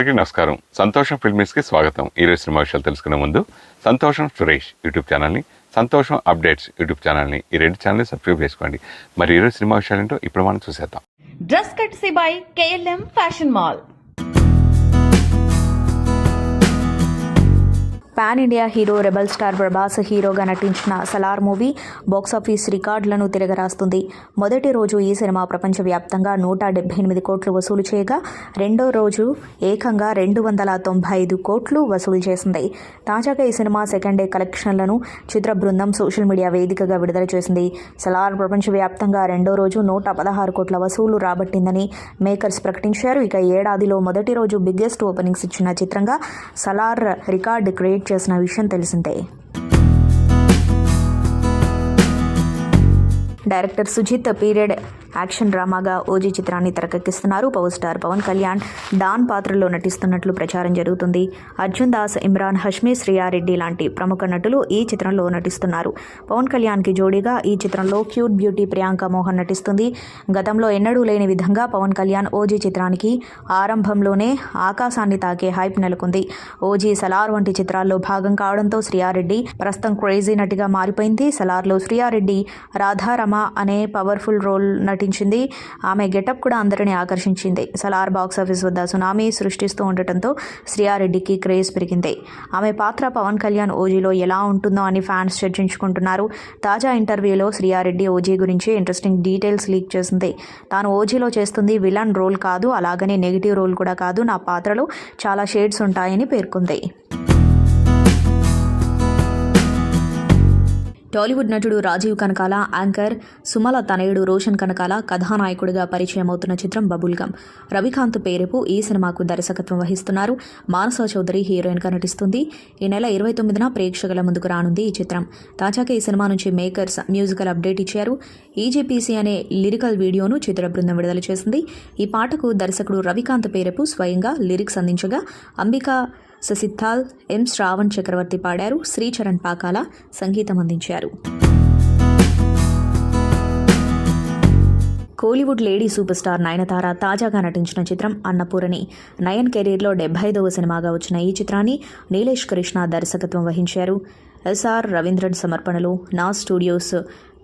అందరికీ నమస్కారం. సంతోషం ఫిల్మ్స్కి స్వాగతం. ఈరోజు సినిమా విషయాలు తెలుసుకునే ముందు సంతోషం సురేష్ యూట్యూబ్ ఛానల్ని, సంతోషం అప్డేట్స్ యూట్యూబ్ ఛానల్ని, ఈ రెండు ఛానల్ని సబ్స్క్రైబ్ చేసుకోండి. మరి ఈరోజు సినిమా విషయాలు ఏంటో ఇప్పుడు మనం చూసేద్దాం. Dress కట్సీ by KLM fashion mall. Pan India hero rebel star Prabhas హీరోగా నటించిన సలార్ మూవీ బాక్సాఫీస్ రికార్డులను తిరగరాస్తుంది. మొదటి రోజు ఈ సినిమా ప్రపంచవ్యాప్తంగా 178 కోట్లు వసూలు చేయగా రెండో రోజు ఏకంగా 295 కోట్లు వసూలు చేసింది. తాజాగా ఈ సినిమా సెకండ్ డే కలెక్షన్లను చిత్ర బృందం సోషల్ మీడియా వేదికగా విడుదల చేసింది. సలార్ ప్రపంచవ్యాప్తంగా రెండో రోజు 116 కోట్ల వసూలు రాబట్టిందని మేకర్స్ ప్రకటించారు. ఇక ఏడాదిలో మొదటి రోజు బిగ్గెస్ట్ ఓపెనింగ్స్ ఇచ్చిన చిత్రంగా సలార్ రికార్డు క్రియేట్ చేసిన విషయం తెలిసిందే. డైరెక్టర్ సుజిత్ పీరియడ్ యాక్షన్ డ్రామాగా ఓజీ చిత్రాన్ని తెరకెక్కిస్తున్నారు. Power star Pawan Kalyan don పాత్రలో నటిస్తున్నట్లు ప్రచారం జరుగుతుంది. అర్జున్ దాస్, ఇమ్రాన్ హష్మీ, శ్రియారెడ్డి లాంటి ప్రముఖ నటులు ఈ చిత్రంలో నటిస్తున్నారు. పవన్ కళ్యాణ్కి జోడీగా ఈ చిత్రంలో క్యూట్ బ్యూటీ ప్రియాంక మోహన్ నటిస్తుంది. గతంలో ఎన్నడూ లేని విధంగా పవన్ కళ్యాణ్ ఓజీ చిత్రానికి ఆరంభంలోనే ఆకాశాన్ని తాకే హైప్ నెలకొంది. ఓజీ, సలార్ వంటి చిత్రాల్లో భాగం కావడంతో శ్రియారెడ్డి ప్రస్తుతం క్రేజీ నటిగా మారిపోయింది. సలార్లో శ్రియారెడ్డి రాధారమ అనే పవర్ఫుల్ రోల్ నటించింది. ఆమె గెటప్ కూడా అందరినీ ఆకర్షించింది. సలార్ బాక్సాఫీస్ వద్ద సునామీ సృష్టిస్తూ ఉండటంతో శ్రియారెడ్డికి క్రేజ్ పెరిగింది. ఆమె పాత్ర పవన్ కళ్యాణ్ ఓజీలో ఎలా ఉంటుందో అని ఫ్యాన్స్ చర్చించుకుంటున్నారు. తాజా ఇంటర్వ్యూలో శ్రియారెడ్డి ఓజీ గురించి ఇంట్రెస్టింగ్ డీటెయిల్స్ లీక్ చేసింది. తాను ఓజీలో చేస్తుంది విలన్ రోల్ కాదు, అలాగనే నెగిటివ్ రోల్ కూడా కాదు, నా పాత్రలో చాలా షేడ్స్ ఉంటాయని పేర్కొంది. టాలీవుడ్ నటుడు రాజీవ్ కనకాల, యాంకర్ సుమల తనయుడు రోషన్ కనకాల కథానాయకుడిగా పరిచయం అవుతున్న చిత్రం బబుల్ గమ్. రవికాంత్ పేరెపు ఈ సినిమాకు దర్శకత్వం వహిస్తున్నారు. మానస చౌదరి హీరోయిన్గా నటిస్తుంది. ఈ నెల 29న ప్రేక్షకుల ముందుకు రానుంది ఈ చిత్రం. తాజాగా ఈ సినిమా నుంచి మేకర్స్ మ్యూజికల్ అప్డేట్ ఇచ్చారు. ఈజీపీసీ అనే లిరికల్ వీడియోను చిత్ర బృందం విడుదల చేసింది. ఈ పాటకు దర్శకుడు రవికాంత్ పేరెపు స్వయంగా లిరిక్స్ అందించగా అంబికా ససిత్తాల్, ఎం శ్రావణ్ చక్రవర్తి పాడారు. శ్రీచరణ్ పాకాల సంగీతం అందించారు. Kollywood lady super star Nayanthara తాజాగా నటించిన చిత్రం అన్నపూరణి. నయన్ కెరీర్లో 75వ సినిమాగా వచ్చిన ఈ చిత్రాన్ని నీలేష్ కృష్ణ దర్శకత్వం వహించారు. SR రవీంద్రన్ సమర్పణలో నా Studios,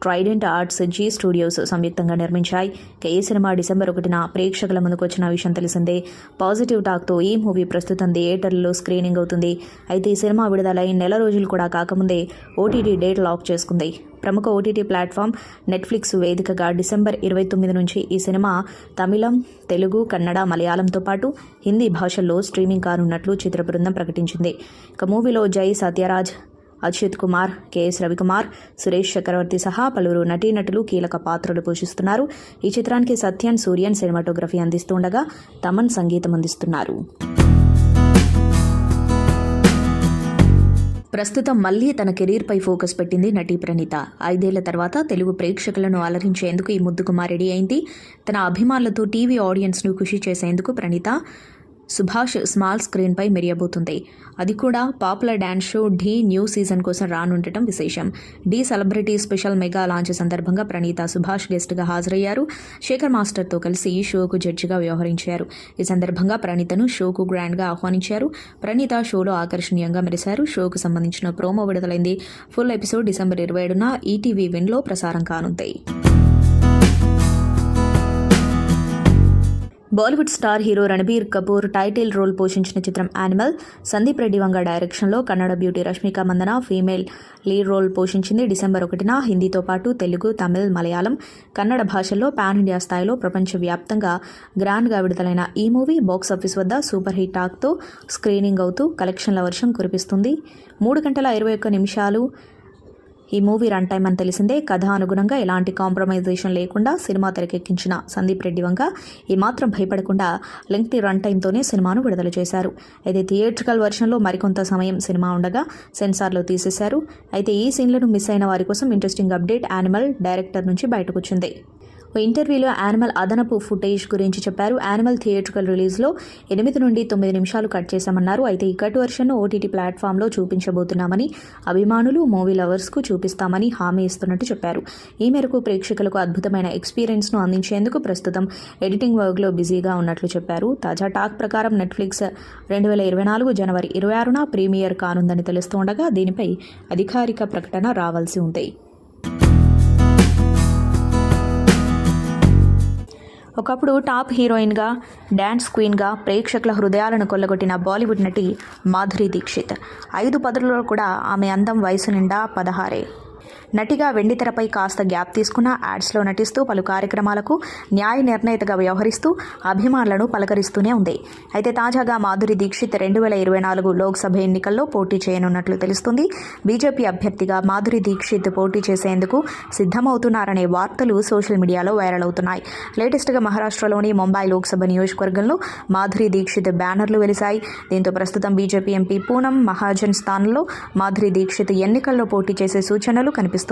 Trident Arts, Zee Studios సంయుక్తంగా నిర్మించాయి. ఈ సినిమా డిసెంబర్ 1న ప్రేక్షకుల ముందుకు వచ్చిన విషయం తెలిసిందే. పాజిటివ్ టాక్తో ఈ మూవీ ప్రస్తుతం థియేటర్లలో స్క్రీనింగ్ అవుతుంది. అయితే ఈ సినిమా విడుదలై నెల రోజులు కూడా కాకముందే OTT డేట్ లాక్ చేసుకుంది. ప్రముఖ OTT ప్లాట్ఫామ్ నెట్ఫ్లిక్స్ వేదికగా డిసెంబర్ 29 నుంచి ఈ సినిమా తమిళం, తెలుగు, కన్నడ, మలయాళంతో పాటు హిందీ భాషల్లో స్ట్రీమింగ్ కానున్నట్లు చిత్ర బృందం ప్రకటించింది. ఇక మూవీలో జై సత్యరాజ్, అచ్యుత్ కుమార్, KS రవికుమార్, సురేష్ చక్రవర్తి సహా పలువురు నటీనటులు కీలక పాత్రలు పోషిస్తున్నారు. ఈ చిత్రానికి సత్యన్ సూర్యన్ సినిమాటోగ్రఫీ అందిస్తుండగా తమన్ సంగీతం అందిస్తున్నారు. ప్రస్తుతం మళ్లీ తన కెరీర్పై ఫోకస్ పెట్టింది నటి ప్రణీత. 5 ఏళ్ల తర్వాత తెలుగు ప్రేక్షకులను అలరించేందుకు ఈ ముద్దుకుమార్ రెడీ అయింది. తన అభిమానులతో టీవీ ఆడియన్స్ను ఖుషి చేసేందుకు ప్రణీత సుభాష్ స్మాల్ స్క్రీన్పై మెరియబోతుంది. అది కూడా పాపులర్ డ్యాన్స్ షో ఢీ న్యూ సీజన్ కోసం రానుండటం విశేషం. ఢీ సెలబ్రిటీ స్పెషల్ మెగా లాంచ్ సందర్భంగా ప్రణీత సుభాష్ గెస్ట్గా హాజరయ్యారు. శేఖర్ మాస్టర్తో కలిసి షోకు జడ్జిగా వ్యవహరించారు. ఈ సందర్భంగా ప్రణీతను షోకు గ్రాండ్గా ఆహ్వానించారు. ప్రణీత షోలో ఆకర్షణీయంగా మెరిశారు. షోకు సంబంధించిన ప్రోమో విడుదలైంది. ఫుల్ ఎపిసోడ్ డిసెంబర్ 27న ఈటీవీ విన్లో ప్రసారం కానుంది. Bollywood star hero Ranbir Kapoor title role పోషించిన చిత్రం యానిమల్. సందీప్ రెడ్డి వంగ డైరెక్షన్లో Kannada beauty Rashmika Mandanna female lead role పోషించింది. డిసెంబర్ 1న హిందీతో పాటు తెలుగు, తమిళ్, మలయాళం, కన్నడ భాషల్లో పాన్ ఇండియా స్థాయిలో ప్రపంచవ్యాప్తంగా గ్రాండ్గా విడుదలైన ఈ మూవీ బాక్సాఫీస్ వద్ద సూపర్ హిట్ టాక్తో స్క్రీనింగ్ అవుతూ కలెక్షన్ల వర్షం కురిపిస్తుంది. 3 గంటల 21 నిమిషాలు ఈ మూవీ రన్ టైం అని తెలిసిందే. కథ అనుగుణంగా ఎలాంటి కాంప్రమైజేషన్ లేకుండా సినిమా తెరకెక్కించిన సందీప్ రెడ్డి వంగ ఏమాత్రం భయపడకుండా లెంగ్తీ రన్ టైంతోనే సినిమాను విడుదల చేశారు. అయితే థియేట్రికల్ వర్షన్లో మరికొంత సమయం సినిమా ఉండగా సెన్సార్లో తీసేశారు. అయితే ఈ సీన్లను మిస్ అయిన వారి కోసం ఇంట్రెస్టింగ్ అప్డేట్ యానిమల్ డైరెక్టర్ నుంచి బయటకొచ్చింది. ఓ ఇంటర్వ్యూలో యానిమల్ అదనపు ఫుటేజ్ గురించి చెప్పారు. యానిమల్ థియేట్రికల్ రిలీజ్లో 8 నుండి 9 నిమిషాలు కట్ చేశామన్నారు. అయితే ఈ కట్ వర్షన్ను ఓటీటీ ప్లాట్ఫామ్లో చూపించబోతున్నామని, అభిమానులు, మూవీ లవర్స్కు చూపిస్తామని హామీ ఇస్తున్నట్టు చెప్పారు. ఈ మేరకు ప్రేక్షకులకు అద్భుతమైన ఎక్స్పీరియన్స్ను అందించేందుకు ప్రస్తుతం ఎడిటింగ్ వర్క్లో బిజీగా ఉన్నట్లు చెప్పారు. తాజా టాక్ ప్రకారం నెట్ఫ్లిక్స్ 2024 జనవరి 26న ప్రీమియర్ కానుందని తెలుస్తుండగా దీనిపై అధికారిక ప్రకటన రావాల్సి ఉంది. ఒకప్పుడు టాప్ హీరోయిన్గా, డ్యాన్స్ క్వీన్గా ప్రేక్షకుల హృదయాలను కొల్లగొట్టిన బాలీవుడ్ నటి మాధురి దీక్షిత్ 5 పదులలో కూడా ఆమె అందం వయసు నిండా 16. నటిగా వెండితెరపై కాస్త గ్యాప్ తీసుకున్న యాడ్స్లో నటిస్తూ పలు కార్యక్రమాలకు న్యాయ నిర్ణేతగా వ్యవహరిస్తూ అభిమానులను పలకరిస్తూనే ఉంది. అయితే తాజాగా మాధురి దీక్షిత్ 2024 లోక్సభ ఎన్నికల్లో పోటీ చేయనున్నట్లు తెలుస్తుంది. బీజేపీ అభ్యర్థిగా మాధురి దీక్షిత్ పోటీ చేసేందుకు సిద్ధమవుతున్నారనే వార్తలు సోషల్ మీడియాలో వైరల్ అవుతున్నాయి. లేటెస్ట్గా మహారాష్ట్రలోని ముంబై లోక్సభ నియోజకవర్గంలో మాధురి దీక్షిత్ బ్యానర్లు వెలిశాయి. దీంతో ప్రస్తుతం బీజేపీ ఎంపీ పూనం మహాజన్ స్థానంలో మాధురి దీక్షిత్ ఎన్నికల్లో పోటీ చేసే సూచనలు కనిపిస్తున్నాయి.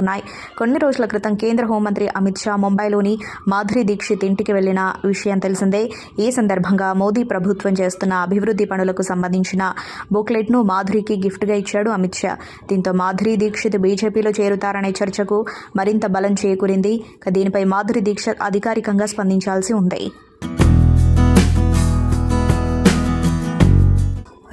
కొన్ని రోజుల క్రితం కేంద్ర హోంమంత్రి అమిత్ షా ముంబైలోని మాధురి దీక్షిత్ ఇంటికి వెళ్లిన విషయం తెలిసిందే. ఈ సందర్భంగా మోదీ ప్రభుత్వం చేస్తున్న అభివృద్ధి పనులకు సంబంధించిన బుక్లెట్ను మాధురికి గిఫ్ట్గా ఇచ్చాడు అమిత్ షా. దీంతో మాధురి దీక్షిత్ బీజేపీలో చేరుతారనే చర్చకు మరింత బలం చేకూరింది. దీనిపై మాధురి దీక్షిత్ అధికారికంగా స్పందించాల్సి ఉంది.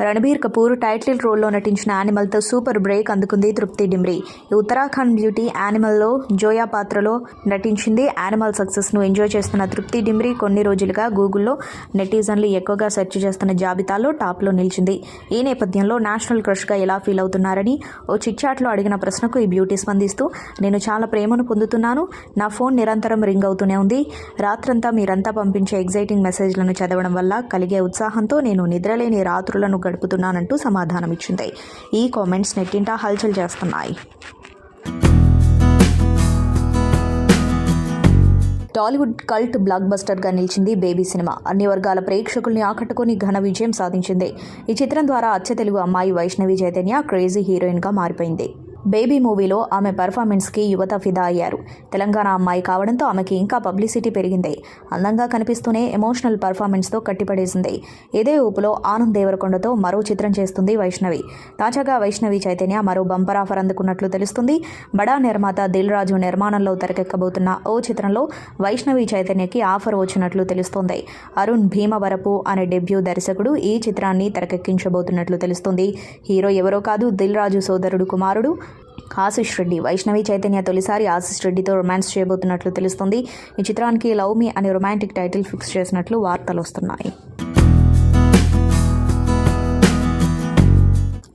రణబీర్ కపూర్ టైటిల్ రోల్లో నటించిన యానిమల్తో సూపర్ బ్రేక్ అందుకుంది తృప్తి డిమ్రీ. ఈ ఉత్తరాఖండ్ బ్యూటీ యానిమల్లో జోయా పాత్రలో నటించింది. యానిమల్ సక్సెస్ను ఎంజాయ్ చేస్తున్న తృప్తి డిమ్రీ కొన్ని రోజులుగా గూగుల్లో నెటిజన్లు ఎక్కువగా సెర్చ్ చేస్తున్న జాబితాలో టాప్లో నిలిచింది. ఈ నేపథ్యంలో నేషనల్ క్రష్గా ఎలా ఫీల్ అవుతున్నారని ఓ చిట్చాట్లో అడిగిన ప్రశ్నకు ఈ బ్యూటీ స్పందిస్తూ, నేను చాలా ప్రేమను పొందుతున్నాను. నా ఫోన్ నిరంతరం రింగ్ అవుతూనే ఉంది. రాత్రంతా మీరంతా పంపించే ఎగ్జైటింగ్ మెసేజ్లను చదవడం వల్ల కలిగే ఉత్సాహంతో నేను నిద్రలేని రాత్రులను గడుపుతున్నానంటూ సమాధానమిచ్చింది. ఈ కామెంట్స్ నెట్టింటా హల్చల్ చేస్తున్నాయి. టాలీవుడ్ కల్ట్ బ్లాక్ బస్టర్గా నిలిచింది బేబీ సినిమా. అన్ని వర్గాల ప్రేక్షకుల్ని ఆకట్టుకొని ఘన విజయం సాధించింది. ఈ చిత్రం ద్వారా అచ్చ తెలుగు అమ్మాయి వైష్ణవి చైతన్య క్రేజీ హీరోయిన్గా మారిపోయింది. బేబీ మూవీలో ఆమె పర్ఫార్మెన్స్కి యువత ఫిదా అయ్యారు. తెలంగాణ అమ్మాయి కావడంతో ఆమెకి ఇంకా పబ్లిసిటీ పెరిగింది. అందంగా కనిపిస్తూనే ఎమోషనల్ పర్ఫార్మెన్స్తో కట్టిపడేసింది. ఇదే ఊపులో ఆనంద్ దేవరకొండతో మరో చిత్రం చేస్తుంది వైష్ణవి. తాజాగా వైష్ణవి చైతన్య మరో బంపర్ ఆఫర్ అందుకున్నట్లు తెలుస్తుంది. బడా నిర్మాత దిల్ రాజు నిర్మాణంలో తెరకెక్కబోతున్న ఓ చిత్రంలో వైష్ణవి చైతన్యకి ఆఫర్ వచ్చినట్లు తెలుస్తోంది. అరుణ్ భీమవరపు అనే డెబ్యూ దర్శకుడు ఈ చిత్రాన్ని తెరకెక్కించబోతున్నట్లు తెలుస్తుంది. హీరో ఎవరో కాదు, దిల్ రాజు సోదరుడు కుమారుడు ఆశిష్ రెడ్డి. వైష్ణవి చైతన్య తొలిసారి ఆశిష్ రెడ్డితో రొమాన్స్ చేయబోతున్నట్లు తెలుస్తుంది. ఈ చిత్రానికి లవ్ మీ అనే రొమాంటిక్ టైటిల్ ఫిక్స్ చేసినట్లు వార్తలు వస్తున్నాయి.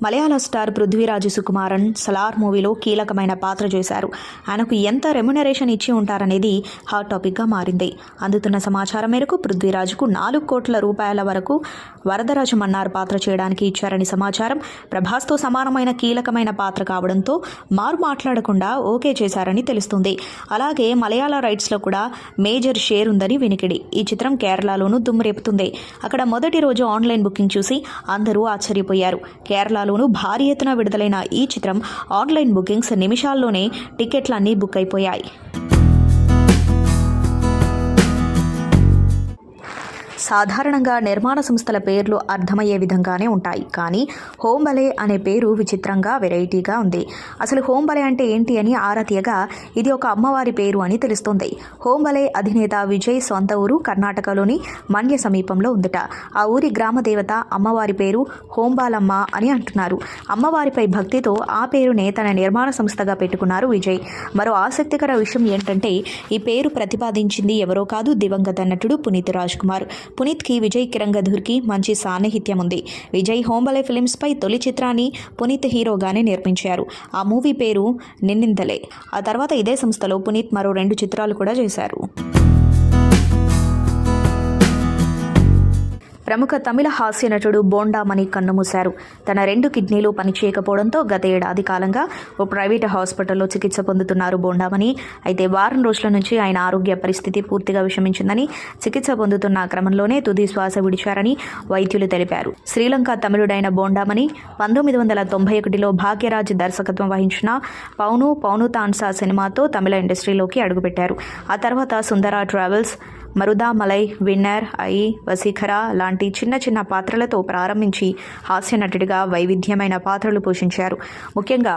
మలయాళ స్టార్ పృథ్వీరాజ్ సుకుమారన్ సలార్ మూవీలో కీలకమైన పాత్ర చేశారు. ఆయనకు ఎంత రెమ్యునరేషన్ ఇచ్చి ఉంటారనేది హాట్ టాపిక్గా మారింది. అందుతున్న సమాచారం మేరకు పృథ్వీరాజ్కు 4 కోట్ల రూపాయల వరకు వరదరాజు మన్నార్ పాత్ర చేయడానికి ఇచ్చారని సమాచారం. ప్రభాస్తో సమానమైన కీలకమైన పాత్ర కావడంతో మారు మాట్లాడకుండా ఓకే చేశారని తెలుస్తుంది. అలాగే మలయాళ రైట్స్లో కూడా మేజర్ షేర్ ఉందని వినికిడి. ఈ చిత్రం కేరళలోనూ దుమ్మురేపుతుంది. అక్కడ మొదటి రోజు ఆన్లైన్ బుకింగ్ చూసి అందరూ ఆశ్చర్యపోయారు. కేరళలోనూ భారీ ఎత్తున విడుదలైన ఈ చిత్రం ఆన్లైన్ బుకింగ్స్ నిమిషాల్లోనే టికెట్లన్నీ బుక్ అయిపోయాయి. సాధారణంగా నిర్మాణ సంస్థల పేర్లు అర్థమయ్యే విధంగానే ఉంటాయి. కానీ హోంబలే అనే పేరు విచిత్రంగా వెరైటీగా ఉంది. అసలు హోంబలే అంటే ఏంటి అని ఆరా తీయగా ఇది ఒక అమ్మవారి పేరు అని తెలుస్తుంది. హోంబలే అధినేత విజయ్ సొంత ఊరు కర్ణాటకలోని మన్య సమీపంలో ఉందట. ఆ ఊరి గ్రామ దేవత అమ్మవారి పేరు హోంబాలమ్మ అని అంటున్నారు. అమ్మవారిపై భక్తితో ఆ పేరునే తన నిర్మాణ సంస్థగా పెట్టుకున్నారు విజయ్. మరో ఆసక్తికర విషయం ఏంటంటే ఈ పేరు ప్రతిపాదించింది ఎవరో కాదు, దివంగత నటుడు పునీత్ రాజ్ కుమార్. పునీత్కి విజయ్ కిరంగధూర్కి మంచి సాన్నిహిత్యం ఉంది. విజయ్ హోంబలే ఫిలిమ్స్పై తొలి చిత్రాన్ని పునీత్ హీరోగానే నిర్మించారు. ఆ మూవీ పేరు నిన్నిందలే. ఆ తర్వాత ఇదే సంస్థలో పునీత్ మరో 2 చిత్రాలు కూడా చేశారు. ప్రముఖ తమిళ హాస్య నటుడు బోండామణి కన్నుమూశారు. తన 2 కిడ్నీలు పనిచేయకపోవడంతో గత ఏడాది కాలంగా ఓ ప్రైవేటు హాస్పిటల్లో చికిత్స పొందుతున్నారు బోండామణి. అయితే వారం రోజుల నుంచి ఆయన ఆరోగ్య పరిస్థితి పూర్తిగా విషమించిందని, చికిత్స పొందుతున్న క్రమంలోనే తుది శ్వాస విడిచారని వైద్యులు తెలిపారు. శ్రీలంక తమిళుడైన బోండామణి 1991లో భాగ్యరాజ్ దర్శకత్వం వహించిన పౌను తాన్సా సినిమాతో తమిళ ఇండస్ట్రీలోకి అడుగుపెట్టారు. ఆ తర్వాత సుందర ట్రావెల్స్, మరుదామలై, విన్నర్, వసీఖరా లాంటి చిన్న పాత్రలతో ప్రారంభించి హాస్య నటుడిగా వైవిధ్యమైన పాత్రలు పోషించారు. ముఖ్యంగా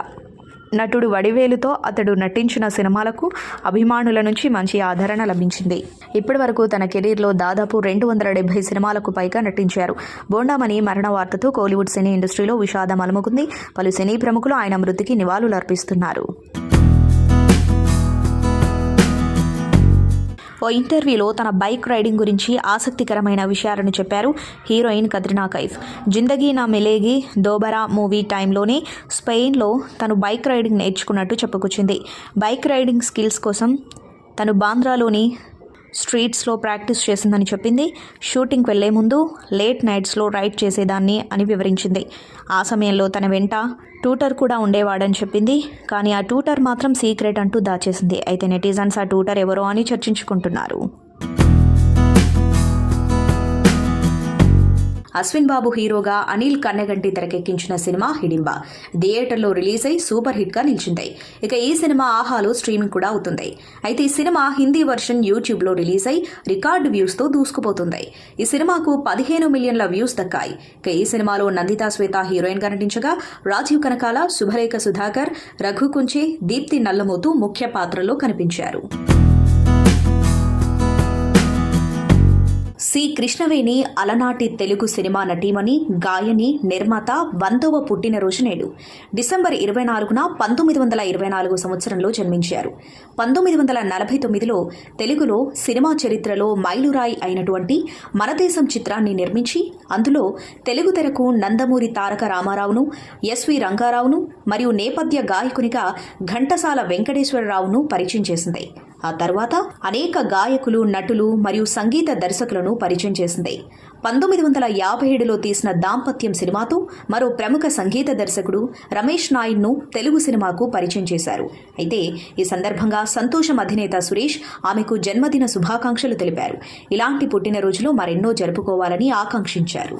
నటుడు వడివేలుతో అతడు నటించిన సినిమాలకు అభిమానుల నుంచి మంచి ఆదరణ లభించింది. ఇప్పటి వరకు తన కెరీర్లో దాదాపు 270 సినిమాలకు పైగా నటించారు. బోండామణి మరణ వార్తతో కోలీవుడ్ సినీ ఇండస్ట్రీలో విషాదం అలుముకుంది. పలు సినీ ప్రముఖులు ఆయన మృతికి నివాళులర్పిస్తున్నారు. ఓ ఇంటర్వ్యూలో తన బైక్ రైడింగ్ గురించి ఆసక్తికరమైన విషయాలను చెప్పారు హీరోయిన్ కత్రినా కైఫ్. జిందగీ నా మిలేగి దోబరా మూవీ టైంలోనే స్పెయిన్లో తను బైక్ రైడింగ్ నేర్చుకున్నట్టు చెప్పుకొచ్చింది. బైక్ రైడింగ్ స్కిల్స్ కోసం తను బాంద్రాలోని స్ట్రీట్స్లో ప్రాక్టీస్ చేసిందని చెప్పింది. షూటింగ్కి వెళ్లే ముందు లేట్ నైట్స్లో రైడ్ చేసేదాన్ని అని వివరించింది. ఆ సమయంలో తన వెంట ట్యూటర్ కూడా ఉండేవాడని చెప్పింది. కానీ ఆ ట్యూటర్ మాత్రం సీక్రెట్ అంటూ దాచేసింది. అయితే నెటిజన్స్ ఆ ట్యూటర్ ఎవరో అని చర్చించుకుంటున్నారు. అశ్విన్ బాబు హీరోగా అనిల్ కన్నెగంటి తెరకెక్కించిన సినిమా హిడింబా థియేటర్లో రిలీజ్ అయి సూపర్ హిట్గా నిలిచింది. ఇక ఈ సినిమా ఆహాలో స్ట్రీమింగ్ కూడా అవుతుంది. అయితే ఈ సినిమా హిందీ వర్షన్ యూట్యూబ్లో రిలీజ్ అయి రికార్డు వ్యూస్తో దూసుకుపోతుంది. ఈ సినిమాకు 15 మిలియన్ల వ్యూస్ దక్కాయి. ఇక ఈ సినిమాలో నందితా శ్వేత హీరోయిన్గా నటించగా రాజీవ్ కనకాల, శుభలేఖ సుధాకర్, రఘు కుంచే, దీప్తి నల్లమోతు ముఖ్య పాత్రల్లో కనిపించారు. సి కృష్ణవేణి అలనాటి తెలుగు సినిమా నటీమణి, గాయని, నిర్మాత 100వ పుట్టినరోజు నేడు. డిసెంబర్ 24న 1924 సంవత్సరంలో జన్మించారు. 1949లో తెలుగులో సినిమా చరిత్రలో మైలురాయి అయినటువంటి మనదేశం చిత్రాన్ని నిర్మించి అందులో తెలుగు తెరకు నందమూరి తారక రామారావును, ఎస్వి రంగారావును మరియు నేపథ్య గాయకునిగా ఘంటసాల వెంకటేశ్వరరావును పరిచయం చేసింది. ఆ తర్వాత అనేక గాయకులు, నటులు మరియు సంగీత దర్శకులను పరిచయం చేసింది. 1957లో తీసిన దాంపత్యం సినిమాతో మరో ప్రముఖ సంగీత దర్శకుడు రమేష్ నాయుడును తెలుగు సినిమాకు పరిచయం చేశారు. అయితే ఈ సందర్భంగా సంతోషం అధినేత సురేష్ ఆమెకు జన్మదిన శుభాకాంక్షలు తెలిపారు. ఇలాంటి పుట్టినరోజులు మరెన్నో జరుపుకోవాలని ఆకాంక్షించారు.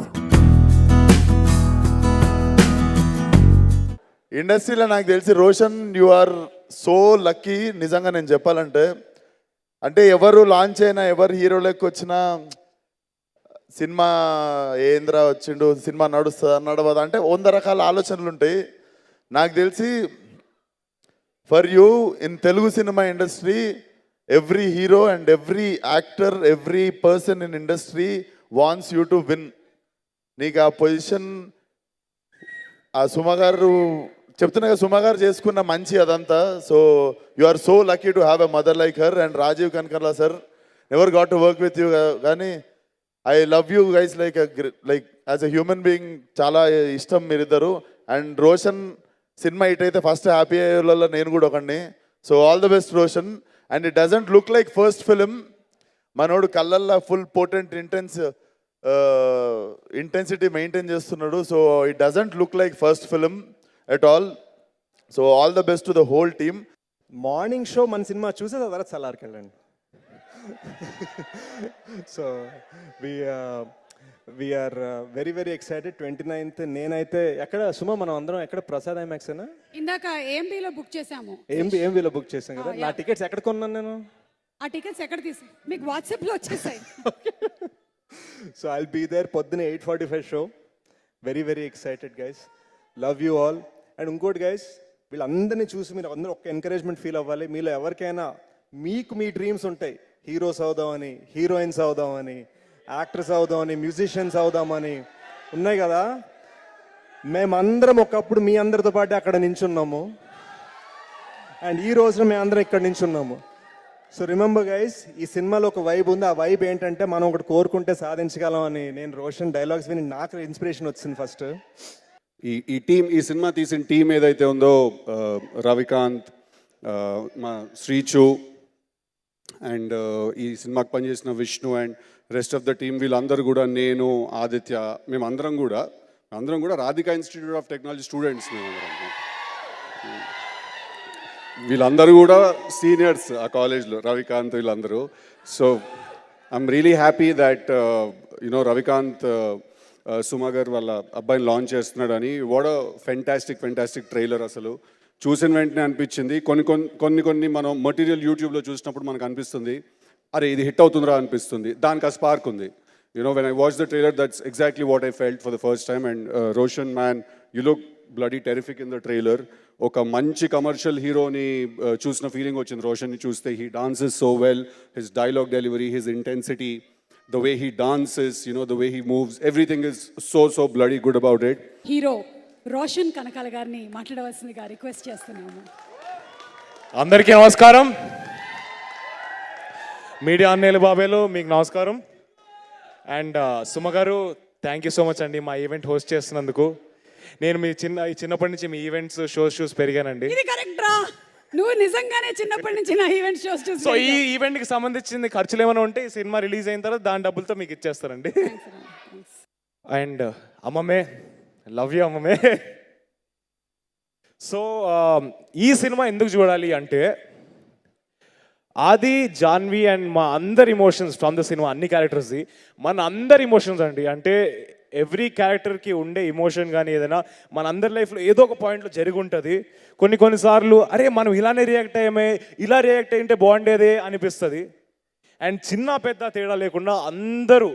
ఇండస్ట్రీలో నాకు తెలిసి Roshan you are so lucky. నిజంగా నేను చెప్పాలంటే, అంటే ఎవరు లాంచ్ అయినా, ఎవరు హీరోలోకి వచ్చినా సినిమా ఏంద్రా వచ్చిండు, సినిమా నడుస్తుందా నడవదా అంటే 100 రకాల ఆలోచనలు ఉంటాయి. నాకు తెలిసి for you in Telugu cinema industry, every hero and every actor, every person in industry wants you to win. నీకు ఆ పొజిషన్ ఆ సుమ గారు చెప్తున్నా కదా, సుమ గారు చేసుకున్న మంచి అదంతా. So you are so lucky to have a mother like her. And Rajeev Kanakala sir, never got to work with you. కానీ I love you guys like as a human being. చాలా ఇష్టం మీరిద్దరు. అండ్ రోషన్ సినిమా హిట్ అయితే first happy అయ్యేలో నేను కూడా ఒకడిని. So all the best Roshan. And it doesn't look like first film. మనోడు కళ్ళల్లో ఫుల్ పోటెంట్ ఇంటెన్సిటీ మెయింటైన్ చేస్తున్నాడు. So it doesn't look like first film at all. So all the best to the whole team. Morning show మన సినిమా చూసేది తర్వాత చల్లారికి వెళ్ళండి. So we're very very excited. 29th నేనైతే ఎక్కడ సుమ మనం అందరం ఎక్కడ ప్రసాద్ ఐమాక్స్ అయినా ఇందాక ఏఎంబీలో బుక్ చేసాము. ఏఎంబీలో బుక్ చేసాం కదా. నా టికెట్స్ ఎక్కడ కొన్నాను నేను? ఆ టికెట్స్ ఎక్కడ తీసి మీకు వాట్సాప్లో వచ్చేసాయి. సో ఐల్ బీ దేర్ పొద్దున 8:45 show. Very very excited guys. Love you all. And ఇంకోటి గైస్, వీళ్ళందరినీ చూసి మీరు అందరూ ఒక ఎంకరేజ్మెంట్ ఫీల్ అవ్వాలి. మీలో ఎవరికైనా మీకు మీ డ్రీమ్స్ ఉంటాయి, హీరోస్ అవుదామని, హీరోయిన్స్ అవుదామని, యాక్టర్స్ అవుదామని, మ్యూజిషియన్స్ అవుదామని ఉన్నాయి కదా. మేమందరం ఒకప్పుడు మీ అందరితో పాటు అక్కడ నించున్నాము. అండ్ ఈ రోజున మేమందరం ఇక్కడ నించున్నాము. సో రిమెంబర్ గైస్, ఈ సినిమాలో ఒక వైబ్ ఉంది. ఆ వైబ్ ఏంటంటే మనం ఒకటి కోరుకుంటే సాధించగలం అని. నేను రోషన్ డైలాగ్స్ విని నాకు ఇన్స్పిరేషన్ వచ్చింది ఫస్ట్. ఈ టీం, ఈ సినిమా తీసిన టీం ఏదైతే ఉందో, రవికాంత్, మా శ్రీచు, అండ్ ఈ సినిమాకి పనిచేసిన Vishnu and rest of the team వీళ్ళందరూ కూడా, నేను, ఆదిత్య, మేమందరం కూడా Radhika institute of technology students మేమందరం. వీళ్ళందరూ కూడా సీనియర్స్ ఆ కాలేజ్లో, రవికాంత్ వీళ్ళందరూ. So I'm really happy that Ravikanth Suma garu వాళ్ళ అబ్బాయిని లాంచ్ చేస్తున్నాడని. What fantastic trailer. అసలు చూసిన వెంటనే అనిపించింది, కొన్ని మనం మటీరియల్ యూట్యూబ్లో చూసినప్పుడు మనకు అనిపిస్తుంది, అరే ఇది హిట్ అవుతుందిరా అనిపిస్తుంది. దానికి ఆ స్పార్క్ ఉంది. When I watch the trailer, that's exactly what I felt for the first time. And Roshan man, you look bloody terrific in the trailer. ఒక మంచి కమర్షియల్ హీరోని చూసిన ఫీలింగ్ వచ్చింది రోషన్ని చూస్తే. He dances so well, his dialogue delivery, his intensity, the way he dances, the way he moves, everything is so bloody good about it. Hero Roshan Kanakala గారిని మాట్లాడవలసిందిగా request చేస్తున్నాము. అందరికీ నమస్కారం. మీడియా అన్నయ్యలు బాబాయ్లు మీకు నమస్కారం. అండ్ సుమ గారు, థ్యాంక్ యూ సో మచ్ అండి మా ఈవెంట్ హోస్ట్ చేస్తున్నందుకు. నేను చిన్నప్పటి నుంచి మీ ఈవెంట్స్ షోస్ పెరిగానండి. ఇది కరెక్ట్ రా, నువ్వు నిజంగానే చిన్నప్పటి నుంచి నా ఈవెంట్ షోస్ చూసి. సో ఈ ఈవెంట్కి సంబంధించింది ఖర్చులు ఏమైనా ఉంటే ఈ సినిమా రిలీజ్ అయిన తర్వాత దాని డబ్బులతో మీకు ఇచ్చేస్తారండి. అండ్ అమ్మమ్మే, లవ్ యూ అమ్మమ్మే. సో ఈ సినిమా ఎందుకు చూడాలి అంటే, ఆది, జాన్వి అండ్ మా అందరి ఇమోషన్స్ ఫ్రమ్ ద సినిమా, అన్ని క్యారెక్టర్స్ది మన అందరి ఇమోషన్స్ అండి. అంటే ఎవ్రీ క్యారెక్టర్కి ఉండే ఇమోషన్ కానీ ఏదైనా మన అందరి లైఫ్లో ఏదో ఒక పాయింట్లో జరిగి ఉంటుంది. కొన్నిసార్లు అరే మనం ఇలానే రియాక్ట్ అయ్యామే, ఇలా రియాక్ట్ అయ్యింటే బాగుండేదే అనిపిస్తుంది. అండ్ చిన్న పెద్ద తేడా లేకుండా అందరూ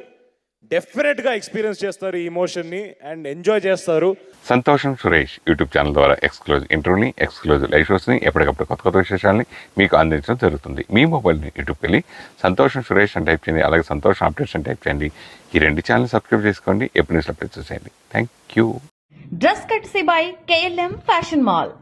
డెఫినెట్గా ఎక్స్పీరియన్స్ చేస్తారు ఈ ఇమోషన్ని అండ్ ఎంజాయ్ చేస్తారు. సంతోషం సురేష్ యూట్యూబ్ ఛానల్ ద్వారా ఎక్స్క్లూజివ్ ఇంటర్వ్యూని, ఎక్స్క్లూజివ్ లైవ్ షోస్ని, ఎప్పటికప్పుడు కొత్త విశేషాలని మీకు అందించడం జరుగుతుంది. మీ మొబైల్ని యూట్యూబ్కి వెళ్ళి సంతోషం సురేష్ అని టైప్ చేయండి, అలాగే సంతోషం అప్డేట్స్ అని టైప్ చేయండి. ఈ 2 ఛానల్ సబ్స్క్రైబ్ చేసుకోండి, ఎప్పుడు న్యూస్ అప్డేట్స్ చూసేయండి. Thank you. Dress కట్సీ by KLM fashion mall.